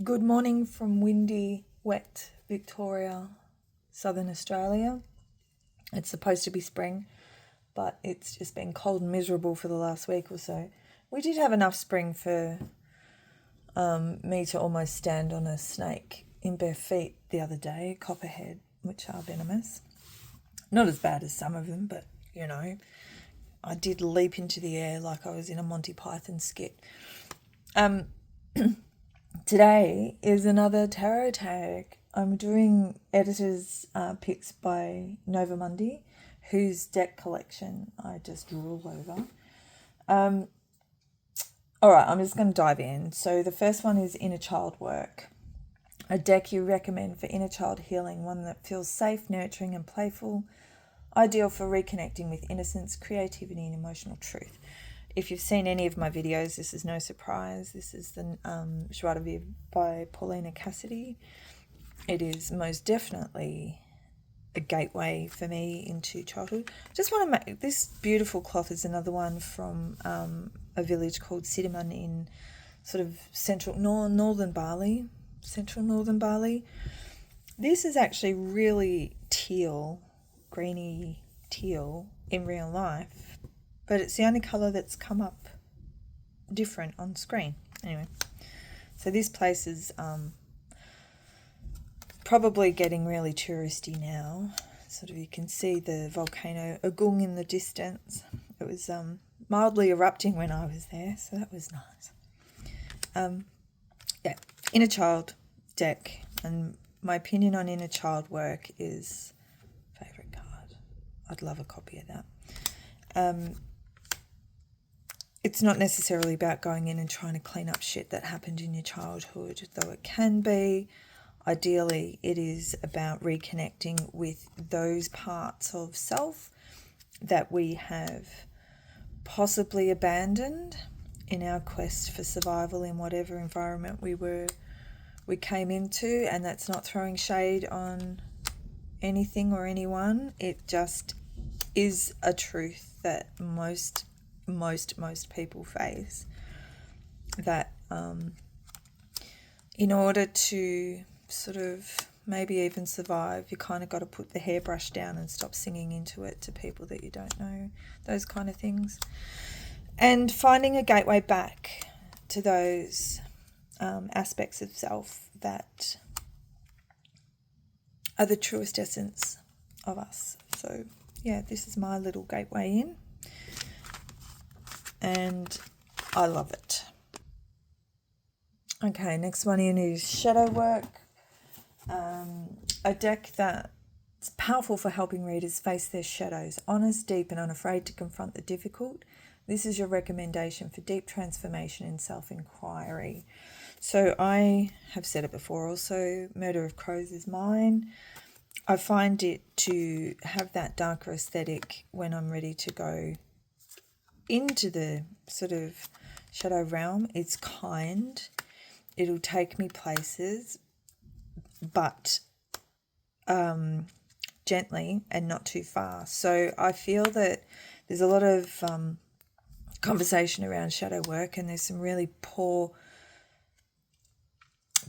Good morning from windy, wet Victoria, Southern Australia. It's supposed to be spring, but it's just been cold and miserable for the last week or so. We did have enough spring for me to almost stand on a snake in bare feet the other day, copperhead, which are venomous. Not as bad as some of them, but I did leap into the air like I was in a Monty Python skit. Today is another tarot tag. I'm doing editor's picks by Mundi, whose deck collection I just drool over. All right, I'm just going to dive in. So the first one is Inner Child Work, a deck you recommend for inner child healing, one that feels safe, nurturing and playful, ideal for reconnecting with innocence, creativity and emotional truth. If you've seen any of my videos, this is no surprise. This is the Joie De Vivre by Paulina Cassidy. It is most definitely a gateway for me into childhood. Just want to make this beautiful cloth is another one from a village called Sidiman in sort of northern Bali. This is actually really teal, greeny teal in real life, but it's the only colour that's come up different on screen. Anyway, so this place is probably getting really touristy now. Sort of you can see the volcano Agung in the distance. It was mildly erupting when I was there, so that was nice. Inner Child deck, and my opinion on Inner Child work is favourite card. I'd love a copy of that. It's not necessarily about going in and trying to clean up shit that happened in your childhood, though it can be. Ideally, it is about reconnecting with those parts of self that we have possibly abandoned in our quest for survival in whatever environment we came into. And that's not throwing shade on anything or anyone. It just is a truth that most people face, that in order to sort of maybe even survive, you kind of got to put the hairbrush down and stop singing into it to people that you don't know, those kind of things. And finding a gateway back to those aspects of self that are the truest essence of us. So yeah, this is my little gateway in, and I love it. Okay, next one in is Shadow Work, a deck that's powerful for helping readers face their shadows, honest, deep and unafraid to confront the difficult. This is your recommendation for deep transformation and self-inquiry. So I have said it before also, Murder of Crows is mine. I find it to have that darker aesthetic when I'm ready to go into the sort of shadow realm. It's kind. It'll take me places, but gently and not too far. So I feel that there's a lot of conversation around shadow work, and there's some really poor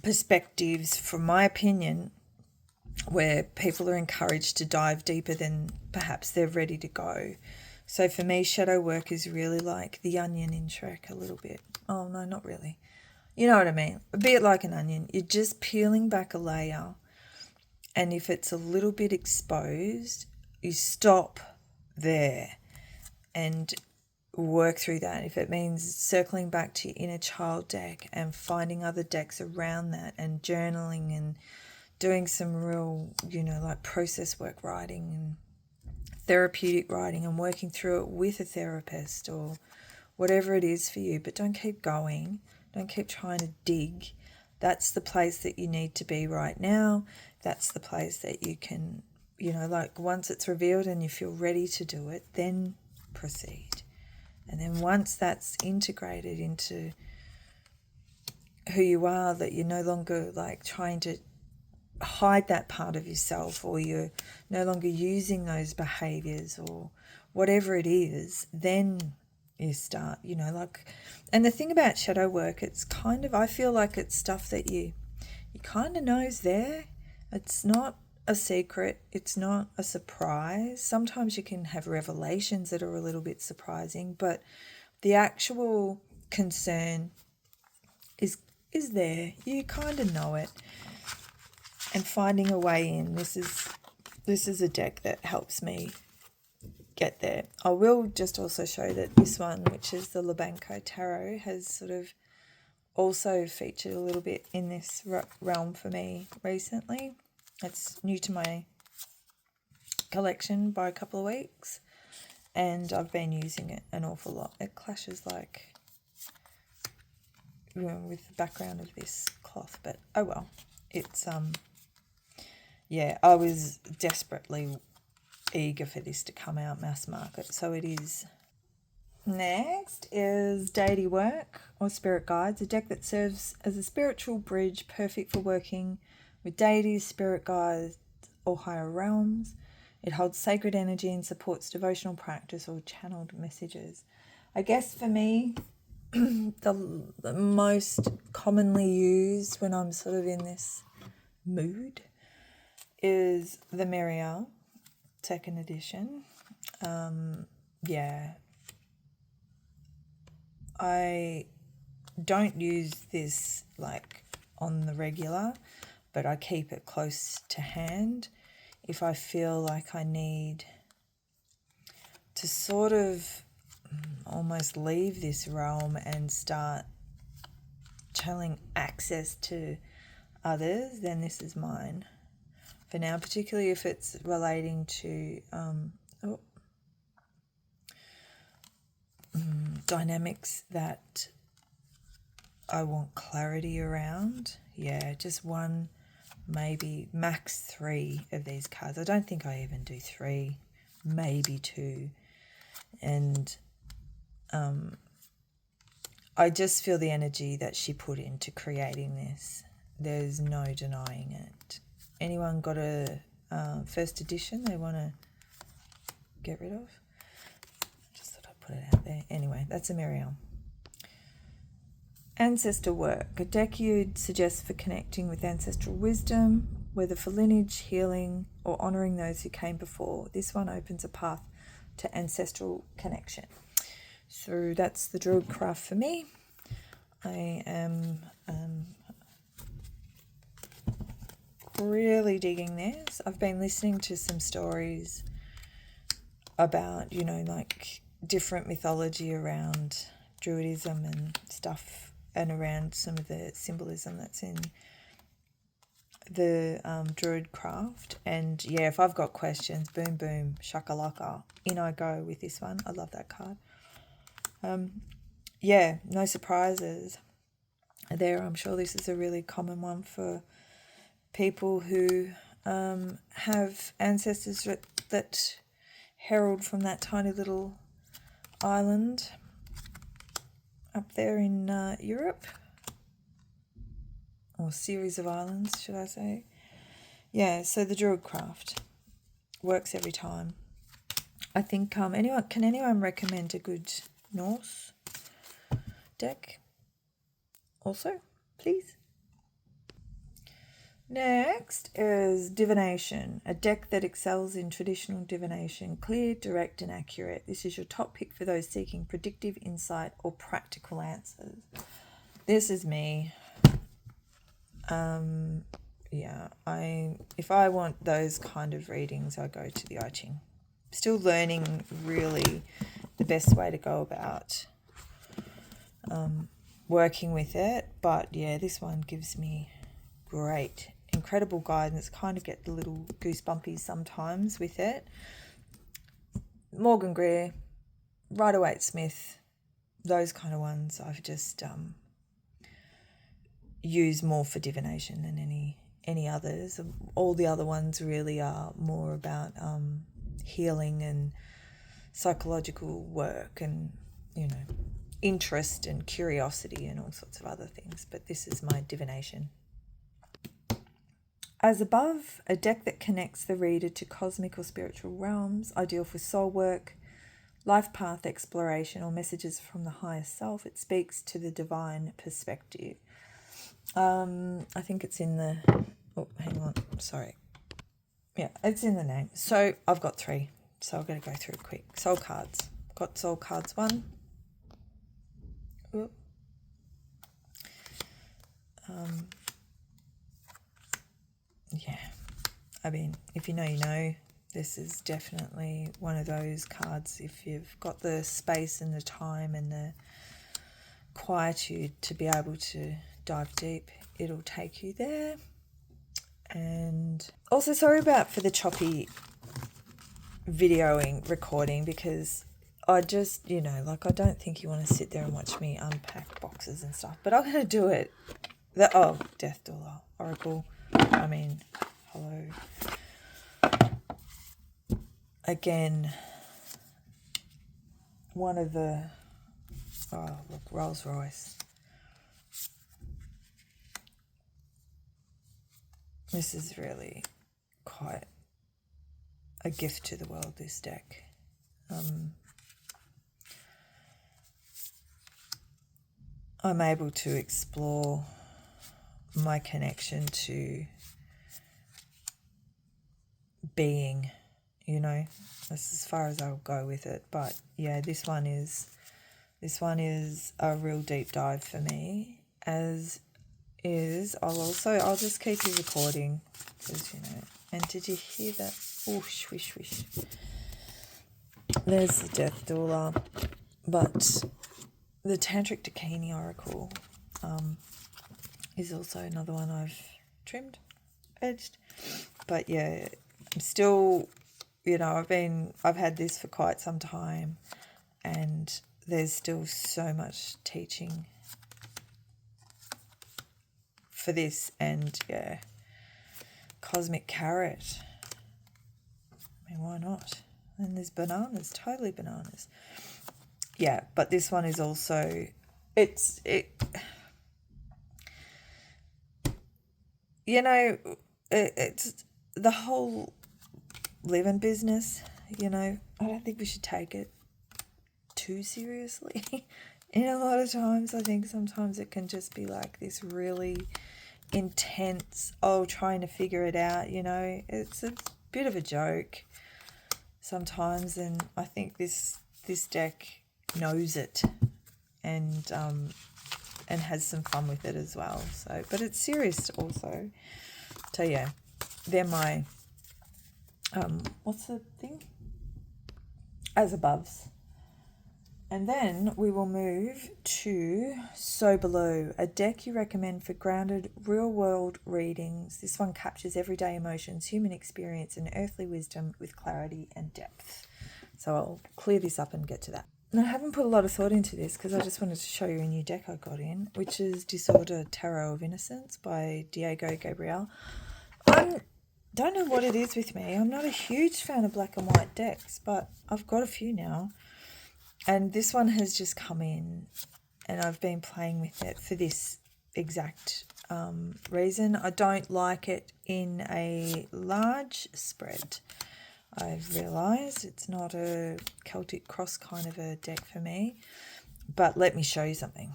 perspectives, from my opinion, where people are encouraged to dive deeper than perhaps they're ready to go. So for me, shadow work is really like the onion in Shrek a little bit. Oh, no, not really. You know what I mean? A bit like an onion. You're just peeling back a layer, and if it's a little bit exposed, you stop there and work through that. If it means circling back to your inner child deck and finding other decks around that and journaling and doing some real, like process work writing and therapeutic writing and working through it with a therapist or whatever it is for you. But don't keep going. Don't keep trying to dig. That's the place that you need to be right now. That's the place that you can, like once it's revealed and you feel ready to do it, then proceed. And then once that's integrated into who you are, that you're no longer like trying to hide that part of yourself, or you're no longer using those behaviors or whatever it is, then you start, like, and the thing about shadow work, it's kind of, I feel like it's stuff that you kind of knows there. It's not a secret. It's not a surprise. Sometimes you can have revelations that are a little bit surprising, but the actual concern is there. You kind of know it. And finding a way in, this is a deck that helps me get there. I will just also show that this one, which is the Labanco Tarot, has sort of also featured a little bit in this realm for me recently. It's new to my collection by a couple of weeks, and I've been using it an awful lot. It clashes like with the background of this cloth, but oh well. It's yeah, I was desperately eager for this to come out mass market, so it is. Next is Deity Work or Spirit Guides, a deck that serves as a spiritual bridge perfect for working with deities, spirit guides, or higher realms. It holds sacred energy and supports devotional practice or channeled messages. I guess for me, the most commonly used when I'm sort of in this mood is the Miriam, 2nd edition. Yeah. I don't use this like on the regular, but I keep it close to hand if I feel like I need to sort of almost leave this realm and start channeling access to others, then this is mine for now, particularly if it's relating to dynamics that I want clarity around. Yeah, just one, maybe max 3 of these cards. I don't think I even do 3, maybe 2. And I just feel the energy that she put into creating this. There's no denying it. Anyone got a 1st edition they want to get rid of? Just thought I'd put it out there. Anyway, that's a Miriam. Ancestor work, a deck you'd suggest for connecting with ancestral wisdom, whether for lineage, healing, or honouring those who came before. This one opens a path to ancestral connection. So that's the druid craft for me. I am really digging this. I've been listening to some stories about, like different mythology around druidism and stuff, and around some of the symbolism that's in the druid craft. And yeah, if I've got questions, boom, boom, shakalaka, in I go with this one. I love that card. Yeah, no surprises there. I'm sure this is a really common one for people who have ancestors that herald from that tiny little island up there in Europe, or series of islands, should I say. Yeah, so the druid craft works every time. I think can anyone recommend a good Norse deck also, please? Next is Divination, a deck that excels in traditional divination, clear, direct, and accurate. This is your top pick for those seeking predictive insight or practical answers. This is me. Yeah, if I want those kind of readings, I go to the I Ching. Still learning really the best way to go about working with it, but yeah, this one gives me great, incredible guidance. Kind of get the little goosebumpies sometimes with it. Morgan Greer, Rider-Waite-Smith, those kind of ones I've just used more for divination than any others. All the other ones really are more about healing and psychological work and, interest and curiosity and all sorts of other things. But this is my divination. As above, a deck that connects the reader to cosmic or spiritual realms, ideal for soul work, life path exploration or messages from the higher self. It speaks to the divine perspective. I think it's in the, oh, hang on, sorry. Yeah, it's in the name. So I've got 3, so I've got to go through it quick. Soul cards. Got soul cards 1. Oop. Yeah, I mean, if you know, you know. This is definitely one of those cards. If you've got the space and the time and the quietude to be able to dive deep, it'll take you there. And also, sorry for the choppy videoing recording, because I just, you know, like, I don't think you want to sit there and watch me unpack boxes and stuff, but I'm going to do it. Death Doula Oracle. I mean, hello. Again, one of the, oh, look, Rolls Royce. This is really quite a gift to the world, this deck. I'm able to explore my connection to being, you know. That's as far as I'll go with it. But yeah, this one is a real deep dive for me, as is, I'll just keep you recording, because, you know. And did you hear that? Oh, swish, swish. There's the Death Doula. But the Tantric Dakini Oracle is also another one I've trimmed, edged. But yeah, I'm still, you know, I've had this for quite some time, and there's still so much teaching for this. And yeah, Cosmic Carrot. I mean, why not? And there's bananas, totally bananas. Yeah, but this one is also, you know, it's the whole living business, you know. I don't think we should take it too seriously. And a lot of times, I think sometimes it can just be like this really intense, trying to figure it out, you know. It's a bit of a joke sometimes, and I think this deck knows it, and has some fun with it as well. So, but it's serious also. So yeah, they're my what's the thing? As aboves. And then we will move to So Below, a deck you recommend for grounded real-world readings. This one captures everyday emotions, human experience, and earthly wisdom with clarity and depth. So I'll clear this up and get to that. And I haven't put a lot of thought into this, because I just wanted to show you a new deck I got in, which is Disorder Tarot of Innocence by Diego Gabriel. I don't know what it is with me. I'm not a huge fan of black and white decks, but I've got a few now. And this one has just come in, and I've been playing with it for this exact reason. I don't like it in a large spread. I've realised it's not a Celtic Cross kind of a deck for me. But let me show you something.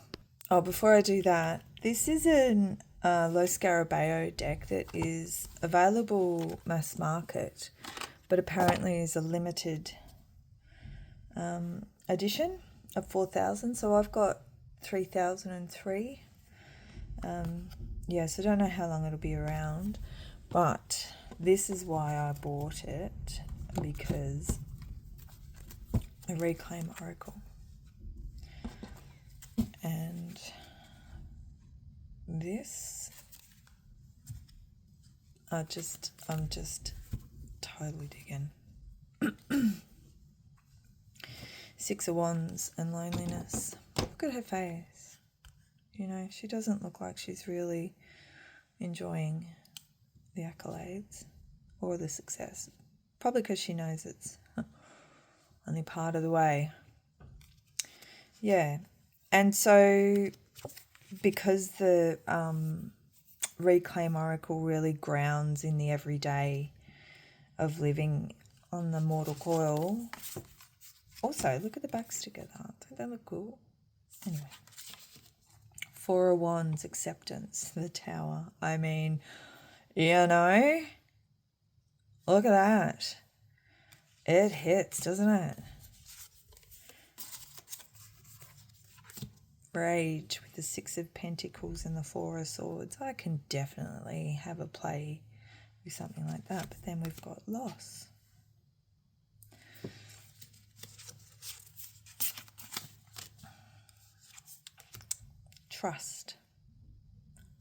Oh, before I do that, this is an Lo Scarabeo deck that is available mass market, but apparently is a limited edition of 4,000. So I've got 3,003. Yeah, so I don't know how long it'll be around, but this is why I bought it, because a Reclaim Oracle. And this, I'm just totally digging. Six of Wands and loneliness. Look at her face. You know, she doesn't look like she's really enjoying the accolades or the success. Probably because she knows it's only part of the way. Yeah. And so, because the Reclaim Oracle really grounds in the everyday of living on the mortal coil, Also, look at the backs together. Don't they look cool? Anyway. Four of Wands, acceptance, the Tower. I mean, you know, look at that. It hits, doesn't it? Rage with the Six of Pentacles and the Four of Swords. I can definitely have a play with something like that. But then we've got loss. Trust.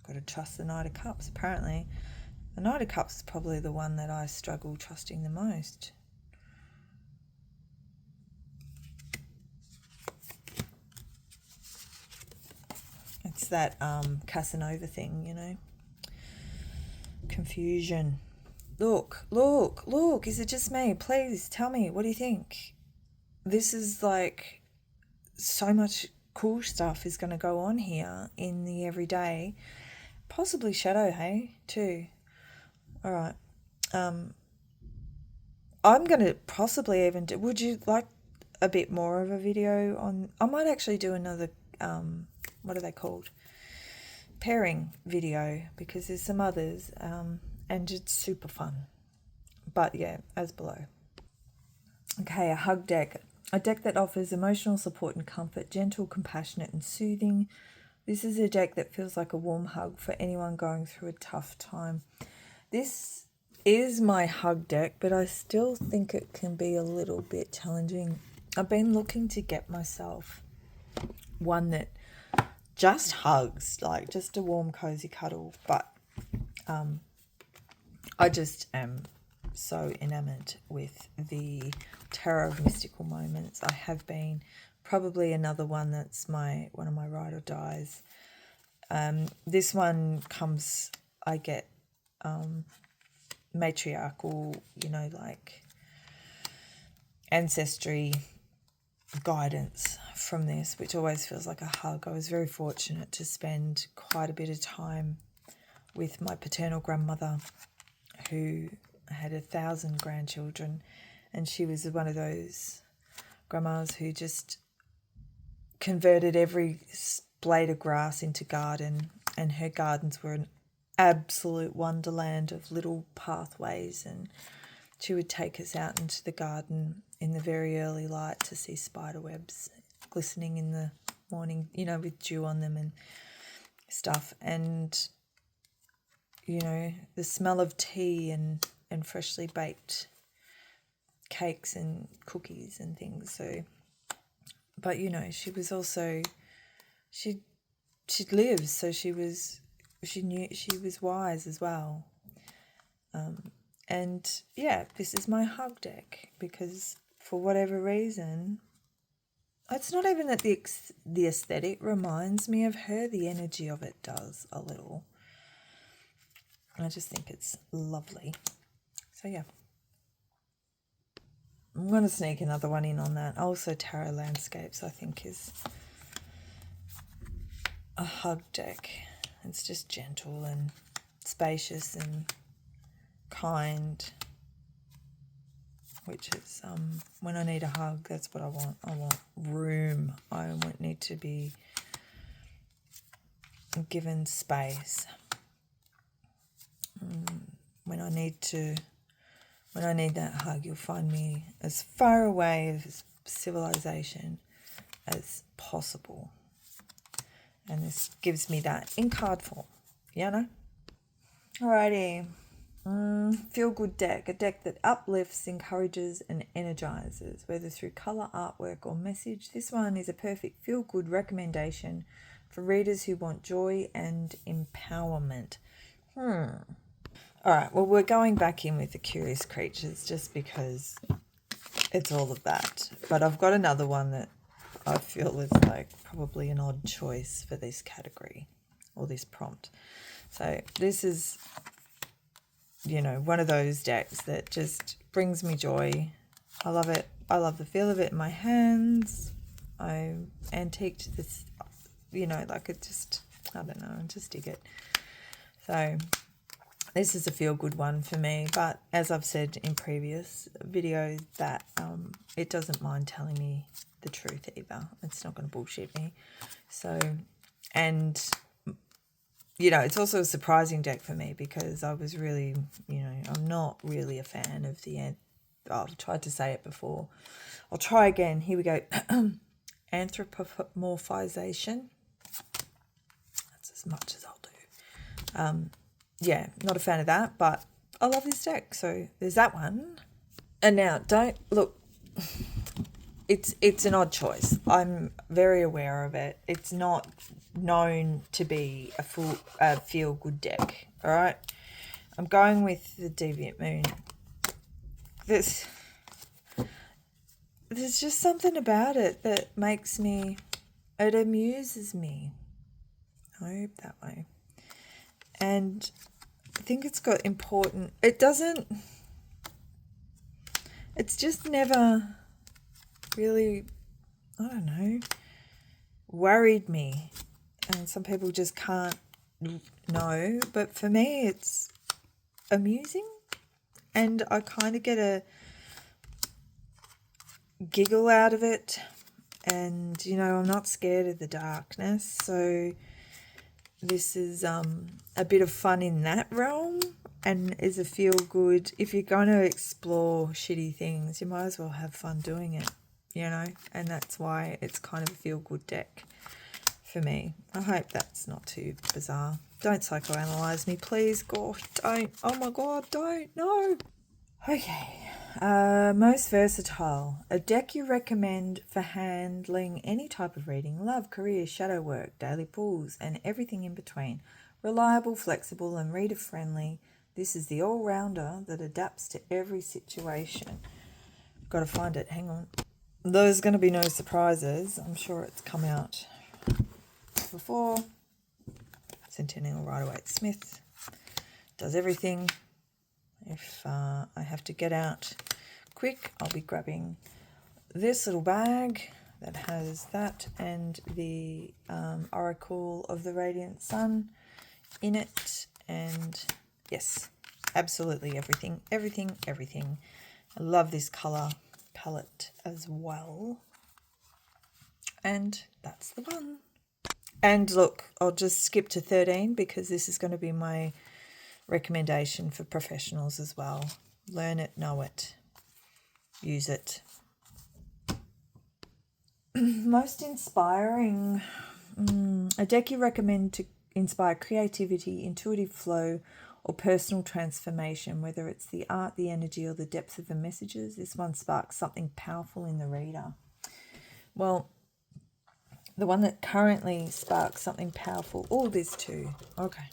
Got to trust the Knight of Cups. Apparently, the Knight of Cups is probably the one that I struggle trusting the most. It's that Casanova thing, you know. Confusion. Look. Is it just me? Please tell me. What do you think? This is like so much cool stuff is going to go on here in the everyday. Possibly shadow, hey, too. All right. I'm going to possibly even do... Would you like a bit more of a video on... I might actually do another... what are they called? Pairing video, because there's some others, and it's super fun. But yeah, as below. Okay, a hug deck. A deck that offers emotional support and comfort, gentle, compassionate and soothing. This is a deck that feels like a warm hug for anyone going through a tough time. This is my hug deck, but I still think it can be a little bit challenging. I've been looking to get myself one that just hugs, like just a warm, cozy cuddle. But I just am so enamored with the Tarot of Mystical Moments. I have been. Probably another one that's one of my ride or dies. This one comes, I get matriarchal, you know, like ancestry guidance from this, which always feels like a hug. I was very fortunate to spend quite a bit of time with my paternal grandmother, who had 1,000 grandchildren, and she was one of those grandmas who just converted every blade of grass into garden, and her gardens were an absolute wonderland of little pathways, and she would take us out into the garden in the very early light to see spider webs glistening in the morning, you know, with dew on them and stuff, and you know, the smell of tea and freshly baked cakes and cookies and things. So, but you know, she was also, she'd lived, so she knew, she was wise as well. And yeah, this is my hug deck, because for whatever reason, it's not even that the aesthetic reminds me of her, the energy of it does a little. I just think it's lovely. So yeah, I'm going to sneak another one in on that. Also, Tarot Landscapes, I think, is a hug deck. It's just gentle and spacious and kind, which is when I need a hug, that's what I want. I want room. I won't need to be given space. When I need that hug, you'll find me as far away as civilization as possible. And this gives me that in card form. You know? Alrighty. Feel-good deck. A deck that uplifts, encourages and energizes, whether through colour, artwork or message. This one is a perfect feel-good recommendation for readers who want joy and empowerment. All right, well, we're going back in with the Curious Creatures just because it's all of that. But I've got another one that I feel is like probably an odd choice for this category or this prompt. So this is, you know, one of those decks that just brings me joy. I love it. I love the feel of it in my hands. I antiqued this, you know, like it just, I don't know, I just dig it. So This is a feel-good one for me, but as I've said in previous videos, that it doesn't mind telling me the truth either. It's not going to bullshit me. So, and, you know, it's also a surprising deck for me because I was really, you know, I'm not really a fan of the, I've tried to say it before. I'll try again. Here we go. Anthropomorphization. That's as much as I'll do. Yeah, not a fan of that, but I love this deck. So there's that one. And now, don't look. It's an odd choice. I'm very aware of it. It's not known to be a feel good deck. All right, I'm going with the Deviant Moon. There's just something about it that makes me. It amuses me. I hope that way. And I think it's got important. It doesn't. It's just never really, I don't know, worried me. And some people just can't know. But for me, it's amusing. And I kind of get a giggle out of it. And, you know, I'm not scared of the darkness. So this is a bit of fun in that realm and is a feel good. If you're going to explore shitty things, you might as well have fun doing it, you know, and that's why it's kind of a feel good deck for me. I hope that's not too bizarre. Don't psychoanalyze me, please. Gosh, don't. Oh my God, don't. No. Okay. Most versatile. A deck you recommend for handling any type of reading, love, career, shadow work, daily pulls, and everything in between. Reliable, flexible, and reader friendly. This is the all-rounder that adapts to every situation. Got to find it. Hang on. There's going to be no surprises. I'm sure it's come out before. Centennial Rider-Waite-Smith. Does everything. If I have to get out quick, I'll be grabbing this little bag that has that and the Oracle of the Radiant Sun in it. And yes, absolutely everything. I love this colour palette as well. And that's the one. And look, I'll just skip to 13 because this is going to be my recommendation for professionals as well. Learn it, know it, use it. Most inspiring. A deck you recommend to inspire creativity, intuitive flow, or personal transformation, whether it's the art, the energy, or the depth of the messages. This one sparks something powerful in the reader. Well, the one that currently sparks something powerful. Oh, there's two. Okay.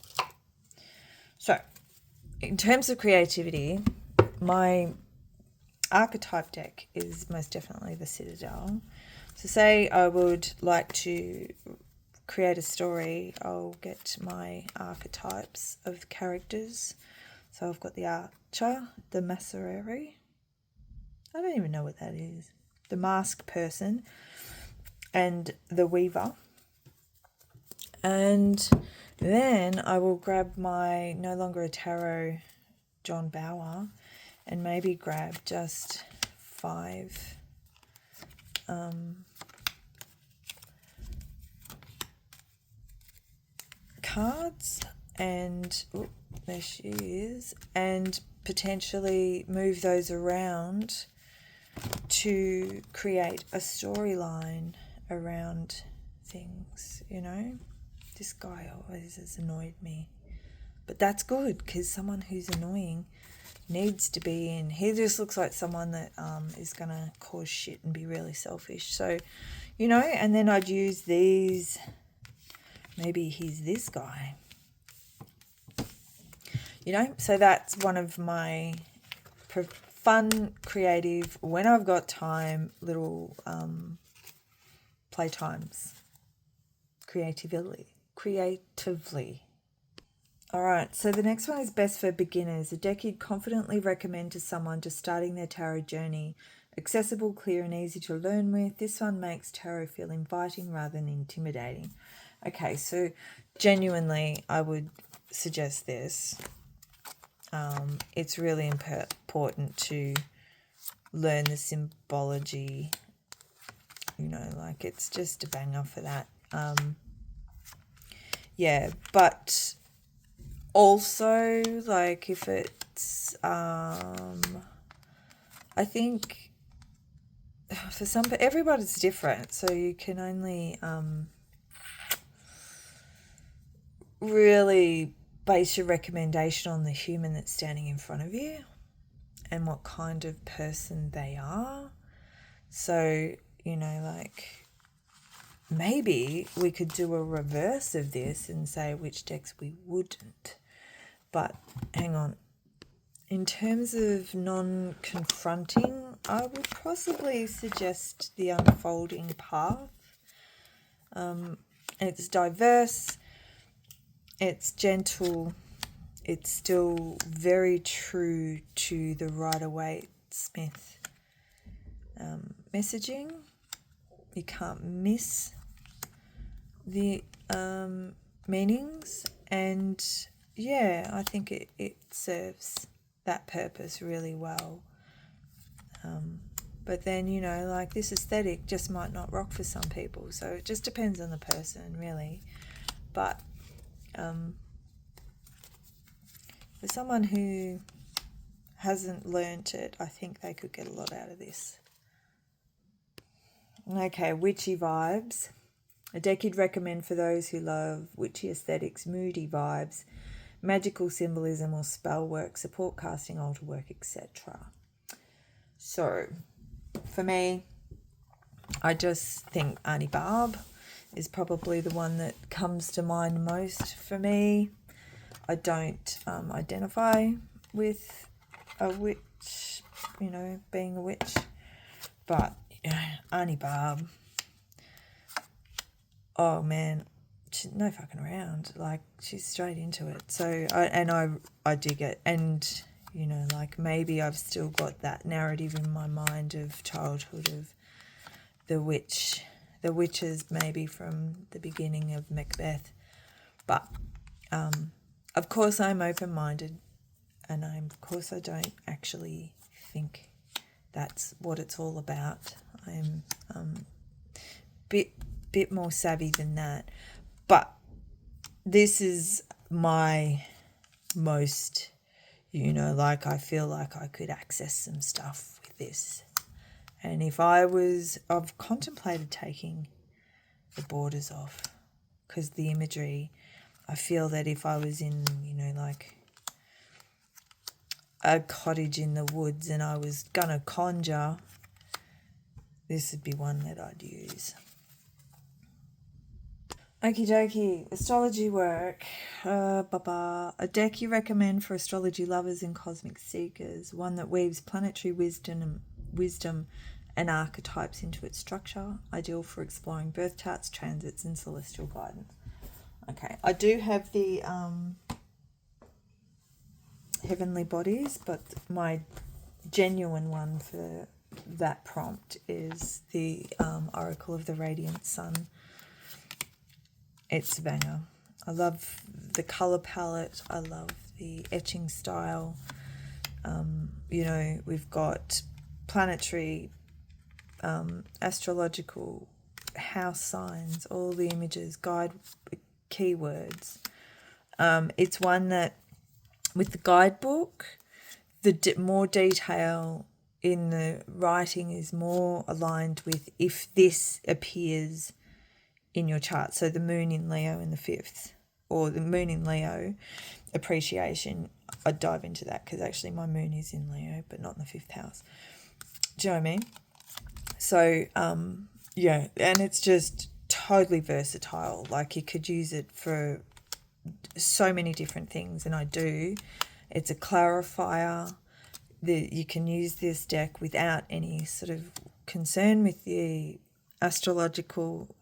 So, in terms of creativity, my archetype deck is most definitely the Citadel. So say I would like to create a story, I'll get my archetypes of characters. So I've got the Archer, the Macerere. I don't even know what that is. The Mask Person and the Weaver. And then I will grab my No Longer a Tarot John Bower and maybe grab just 5 cards and there she is, and potentially move those around to create a storyline around things, you know. This guy always has annoyed me. But that's good because someone who's annoying needs to be in. He just looks like someone that is going to cause shit and be really selfish. So, you know, and then I'd use these. Maybe he's this guy. You know, so that's one of my fun, creative, when I've got time, little playtimes. Creatively. All right, so the next one is best for beginners. A deck you'd confidently recommend to someone just starting their tarot journey. Accessible, clear, and easy to learn with. This one makes tarot feel inviting rather than intimidating. Okay, so genuinely, I would suggest this. It's really important to learn the symbology, like it's just a banger for that. But also, like, if it's, I think for everybody's different, so you can only really base your recommendation on the human that's standing in front of you and what kind of person they are. So, like, maybe we could do a reverse of this and say which decks we wouldn't. But hang on. In terms of non-confronting, I would possibly suggest the unfolding path. It's diverse, it's gentle, it's still very true to the Rider-Waite-Smith messaging. You can't miss the meanings, and I think it serves that purpose really well. But then, like, this aesthetic just might not rock for some people, so it just depends on the person, really. But for someone who hasn't learnt it, I think they could get a lot out of this. Okay, witchy vibes. A deck you'd recommend for those who love witchy aesthetics, moody vibes, magical symbolism or spell work, support casting, altar work, etc. So, for me, I just think Auntie Barb is probably the one that comes to mind most for me. I don't identify with a witch, being a witch, but Auntie Barb, oh man, she's no fucking around. Like, she's straight into it. So I dig it, and like, maybe I've still got that narrative in my mind of childhood of the witches maybe from the beginning of Macbeth. But of course I'm open-minded, and of course I don't actually think that's what it's all about. I'm bit more savvy than that. But this is my most, like, I feel like I could access some stuff with this. And I've contemplated taking the borders off, because the imagery, I feel that if I was in, like a cottage in the woods and I was going to conjure, this would be one that I'd use. Okie dokie, astrology work. A deck you recommend for astrology lovers and cosmic seekers, one that weaves planetary wisdom and archetypes into its structure, ideal for exploring birth charts, transits, and celestial guidance. Okay, I do have the heavenly bodies, but my genuine one for that prompt is the Oracle of the Radiant Sun. It's a banger. I love the colour palette. I love the etching style. We've got planetary, astrological house signs, all the images, guide keywords. It's one that, with the guidebook, the more detail in the writing is more aligned with if this appears in your chart. So the moon in Leo in the 5th, or the moon in Leo appreciation, I'd dive into that, because actually my moon is in Leo but not in the 5th house. Do you know what I mean? So and it's just totally versatile. Like, you could use it for so many different things, and I do. It's a clarifier. You can use this deck without any sort of concern with the astrological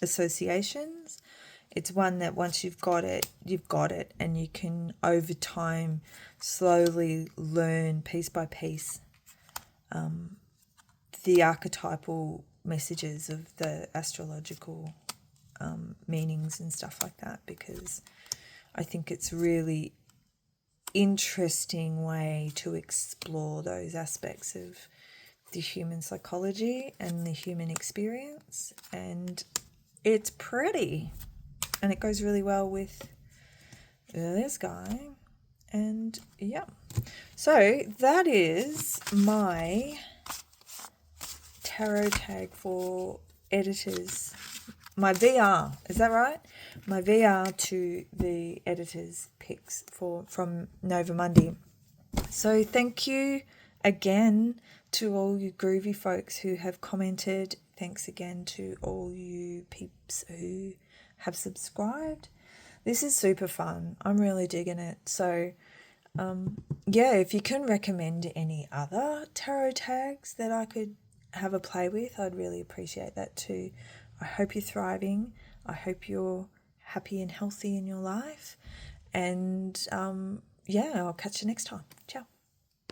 associations. It's one that once you've got it, and you can over time slowly learn piece by piece the archetypal messages of the astrological meanings and stuff like that, because I think it's really interesting way to explore those aspects of the human psychology and the human experience, and it's pretty, and it goes really well with this guy. And yeah, so that is my tarot tag for editors, my VR, is that right? My VR to the editors picks from Nova Mundi. So thank you again to all you groovy folks who have commented. Thanks again to all you peeps who have subscribed. This is super fun. I'm really digging it. So yeah, if you can recommend any other tarot tags that I could have a play with, I'd really appreciate that too. I hope you're thriving. I hope you're happy and healthy in your life. And yeah, I'll catch you next time. Ciao.